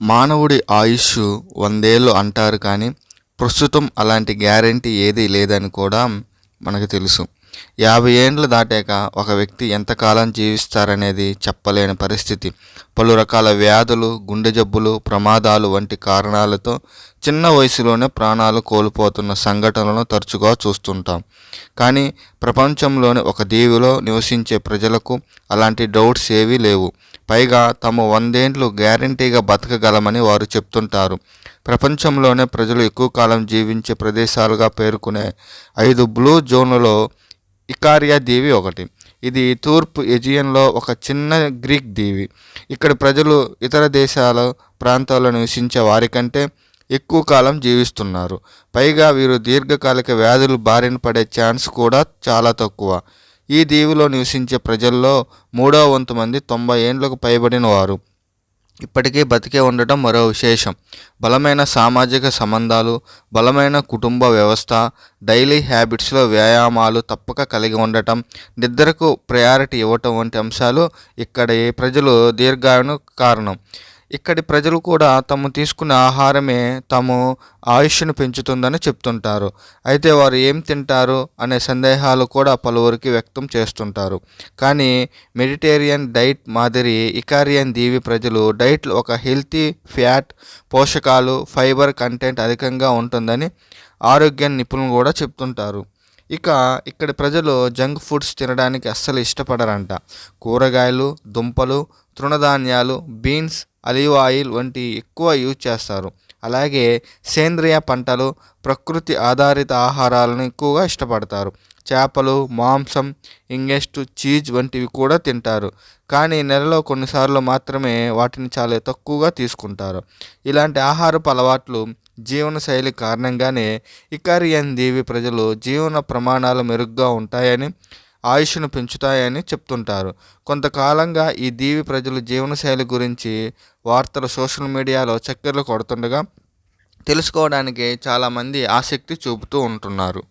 మానవుడి ఆయుష్షు 100 ఏళ్ళు అంటారు కానీ, ప్రస్తుతం అలాంటి గ్యారంటీ ఏదీ లేదని కూడా మనకు తెలుసు. 50 ఏండ్లు దాటాక ఒక వ్యక్తి ఎంతకాలం జీవిస్తారనేది చెప్పలేని పరిస్థితి. పలు రకాల వ్యాధులు, గుండె జబ్బులు, ప్రమాదాలు వంటి కారణాలతో చిన్న వయసులోనే ప్రాణాలు కోల్పోతున్న సంఘటనలను తరచుగా చూస్తుంటాం. కానీ ప్రపంచంలోని ఒక దీవిలో నివసించే ప్రజలకు అలాంటి డౌట్స్ ఏవీ లేవు. పైగా తాము 100 ఏండ్లు గ్యారంటీగా బతకగలమని వారు చెప్తుంటారు. ప్రపంచంలోనే ప్రజలు ఎక్కువ కాలం జీవించే ప్రదేశాలుగా పేర్కొనే 5 బ్లూ జోన్లలో ఇకారియా దీవి ఒకటి. ఇది తూర్పు ఏజియన్లో ఒక చిన్న గ్రీక్ దీవి. ఇక్కడి ప్రజలు ఇతర దేశాల ప్రాంతాల్లో నివసించే వారికంటే ఎక్కువ కాలం జీవిస్తున్నారు. పైగా వీరు దీర్ఘకాలిక వ్యాధులు బారిన పడే ఛాన్స్ కూడా చాలా తక్కువ. ఈ దీవిలో నివసించే ప్రజల్లో 3వ వంతు మంది 90 ఏండ్లకు పైబడిన వారు ఇప్పటికీ బతికే ఉండటం మరో విశేషం. బలమైన సామాజిక సంబంధాలు, బలమైన కుటుంబ వ్యవస్థ, డైలీ హ్యాబిట్స్లో వ్యాయామాలు తప్పక కలిగి ఉండటం, నిద్రకు ప్రయారిటీ ఇవ్వటం వంటి అంశాలు ఇక్కడి ప్రజలు దీర్ఘాయువుకు కారణం. ఇక్కడి ప్రజలు కూడా తాము తీసుకునే ఆహారమే తాము ఆయుష్ను పెంచుతుందని చెప్తుంటారు. అయితే వారు ఏం తింటారు అనే సందేహాలు కూడా పలువురికి వ్యక్తం చేస్తుంటారు. కానీ మెడిటేరియన్ డైట్ మాదిరి ఇకారియన్ దీవి ప్రజలు డైట్లో ఒక హెల్తీ ఫ్యాట్, పోషకాలు, ఫైబర్ కంటెంట్ అధికంగా ఉంటుందని ఆరోగ్య నిపుణులు కూడా చెప్తుంటారు. ఇక్కడి ప్రజలు జంక్ ఫుడ్స్ తినడానికి అస్సలు ఇష్టపడరంట. కూరగాయలు, దుంపలు, తృణధాన్యాలు, బీన్స్, ఆలివ్ ఆయిల్ వంటి ఎక్కువ యూజ్ చేస్తారు. అలాగే సేంద్రియ పంటలు, ప్రకృతి ఆధారిత ఆహారాలను ఎక్కువగా ఇష్టపడతారు. చేపలు, మాంసం, ఇంగెస్ట్, చీజ్ వంటివి కూడా తింటారు. కానీ నెలలో కొన్నిసార్లు మాత్రమే వాటిని చాలా తక్కువగా తీసుకుంటారు. ఇలాంటి ఆహారపు అలవాట్లు, జీవనశైలి కారణంగానే ఇకారియన్ దీవి ప్రజలు జీవన ప్రమాణాలు మెరుగ్గా ఉంటాయని, ఆయుష్ను పెంచుతాయని చెప్తుంటారు. కొంతకాలంగా ఈ దీవి ప్రజలు జీవనశైలి గురించి వార్తలు సోషల్ మీడియాలో చక్కర్లు కొడుతుండగా తెలుసుకోవడానికి చాలామంది ఆసక్తి చూపుతూ ఉంటున్నారు.